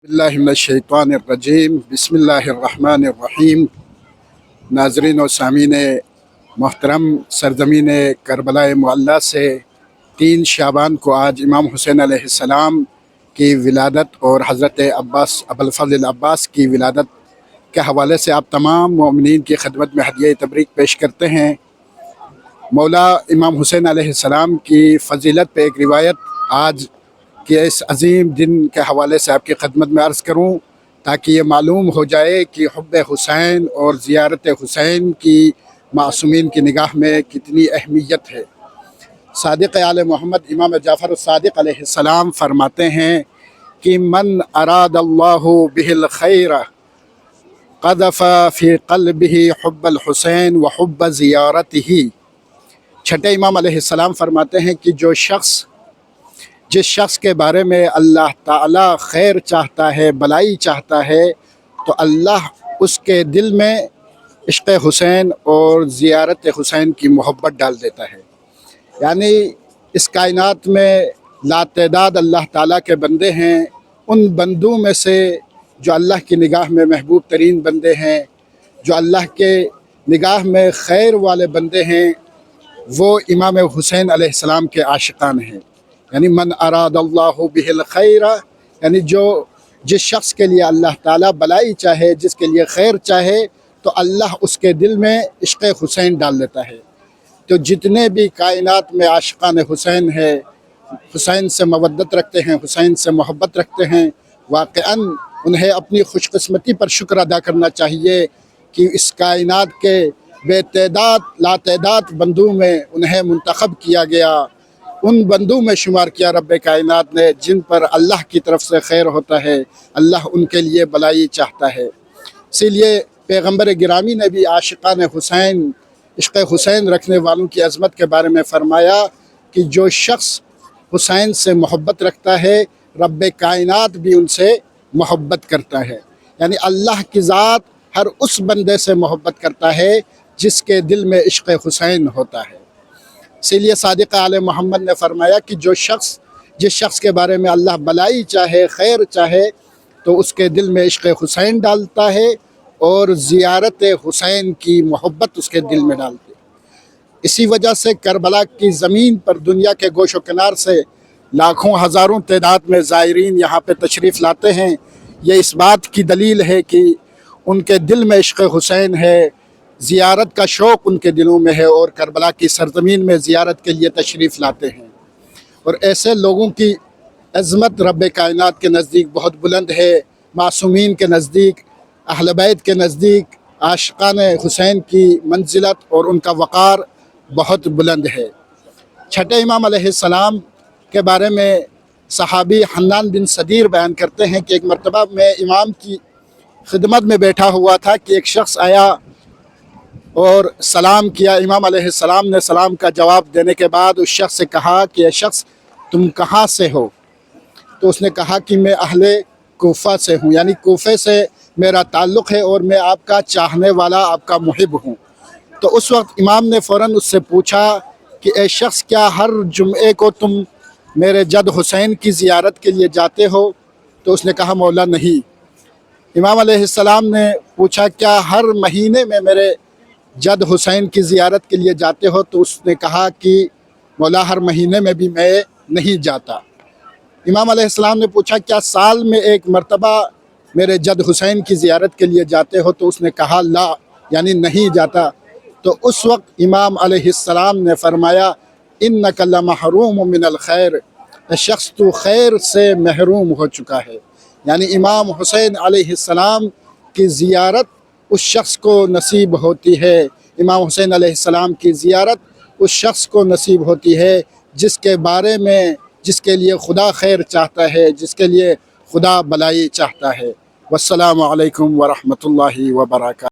اللہ من الشیطان الرجیم بسم اللہ الرحمن الرحیم۔ ناظرین و سامعین محترم، سرزمین کربلا معلیٰ سے 3 شعبان کو آج امام حسین علیہ السلام کی ولادت اور حضرت عباس ابوالفضل عباس کی ولادت کے حوالے سے آپ تمام مومنین کی خدمت میں ہدیہ تبریک پیش کرتے ہیں۔ مولا امام حسین علیہ السلام کی فضیلت پہ ایک روایت آج کہ اس عظیم دن کے حوالے سے آپ کی خدمت میں عرض کروں تاکہ یہ معلوم ہو جائے کہ حب حسین اور زیارت حسین کی معصومین کی نگاہ میں کتنی اہمیت ہے۔ صادق آل محمد امام جعفر الصادق علیہ السلام فرماتے ہیں کہ من اراد اللہ بہ الخیر قذف فی قلبہ حب الحسین و حب زیارتہ۔ چھٹے امام علیہ السلام فرماتے ہیں کہ جس شخص کے بارے میں اللہ تعالی خیر چاہتا ہے، بلائی چاہتا ہے، تو اللہ اس کے دل میں عشق حسین اور زیارت حسین کی محبت ڈال دیتا ہے۔ یعنی اس کائنات میں لاتعداد اللہ تعالیٰ کے بندے ہیں، ان بندوں میں سے جو اللہ کی نگاہ میں محبوب ترین بندے ہیں، جو اللہ کے نگاہ میں خیر والے بندے ہیں، وہ امام حسین علیہ السلام کے عاشقان ہیں۔ یعنی من اراد اللہ بہ الخیر، یعنی جس شخص کے لیے اللہ تعالیٰ بلائی چاہے، جس کے لیے خیر چاہے، تو اللہ اس کے دل میں عشق حسین ڈال دیتا ہے۔ تو جتنے بھی کائنات میں عاشقان حسین ہے، حسین سے مودت رکھتے ہیں، حسین سے محبت رکھتے ہیں، واقعاً انہیں اپنی خوش قسمتی پر شکر ادا کرنا چاہیے کہ اس کائنات کے بے تعداد لاتعداد بندوں میں انہیں منتخب کیا گیا، ان بندوں میں شمار کیا رب کائنات نے جن پر اللہ کی طرف سے خیر ہوتا ہے، اللہ ان کے لیے بلائی چاہتا ہے۔ اسی لیے پیغمبر گرامی نے بھی عاشقان حسین، عشق حسین رکھنے والوں کی عظمت کے بارے میں فرمایا کہ جو شخص حسین سے محبت رکھتا ہے، رب کائنات بھی ان سے محبت کرتا ہے۔ یعنی اللہ کی ذات ہر اس بندے سے محبت کرتا ہے جس کے دل میں عشق حسین ہوتا ہے۔ اسی لیے صادق آل محمد نے فرمایا کہ جس شخص کے بارے میں اللہ بلائی چاہے، خیر چاہے، تو اس کے دل میں عشق حسین ڈالتا ہے اور زیارت حسین کی محبت اس کے دل میں ڈالتی ہے۔ اسی وجہ سے کربلا کی زمین پر دنیا کے گوش و کنار سے لاکھوں ہزاروں تعداد میں زائرین یہاں پہ تشریف لاتے ہیں۔ یہ اس بات کی دلیل ہے کہ ان کے دل میں عشق حسین ہے، زیارت کا شوق ان کے دلوں میں ہے، اور کربلا کی سرزمین میں زیارت کے لیے تشریف لاتے ہیں۔ اور ایسے لوگوں کی عظمت رب کائنات کے نزدیک بہت بلند ہے، معصومین کے نزدیک، اہل بیت کے نزدیک عاشقان حسین کی منزلت اور ان کا وقار بہت بلند ہے۔ چھٹے امام علیہ السلام کے بارے میں صحابی حنان بن صدیر بیان کرتے ہیں کہ ایک مرتبہ میں امام کی خدمت میں بیٹھا ہوا تھا کہ ایک شخص آیا اور سلام کیا۔ امام علیہ السلام نے سلام کا جواب دینے کے بعد اس شخص سے کہا کہ اے شخص تم کہاں سے ہو؟ تو اس نے کہا کہ میں اہل کوفہ سے ہوں، یعنی کوفے سے میرا تعلق ہے اور میں آپ کا چاہنے والا، آپ کا محب ہوں۔ تو اس وقت امام نے فوراً اس سے پوچھا کہ اے شخص کیا ہر جمعے کو تم میرے جد حسین کی زیارت کے لیے جاتے ہو؟ تو اس نے کہا مولا نہیں۔ امام علیہ السلام نے پوچھا کیا ہر مہینے میں میرے جد حسین کی زیارت کے لیے جاتے ہو؟ تو اس نے کہا کہ مولا ہر مہینے میں بھی میں نہیں جاتا۔ امام علیہ السلام نے پوچھا کیا سال میں ایک مرتبہ میرے جد حسین کی زیارت کے لیے جاتے ہو؟ تو اس نے کہا لا، یعنی نہیں جاتا۔ تو اس وقت امام علیہ السلام نے فرمایا انک لمحروم من الخیر، شخص تو خیر سے محروم ہو چکا ہے۔ یعنی امام حسین علیہ السلام کی زیارت اس شخص کو نصیب ہوتی ہے، امام حسین علیہ السلام کی زیارت اس شخص کو نصیب ہوتی ہے جس کے بارے میں، جس کے لیے خدا خیر چاہتا ہے، جس کے لیے خدا بلائی چاہتا ہے۔ والسلام علیکم ورحمۃ اللہ وبرکاتہ۔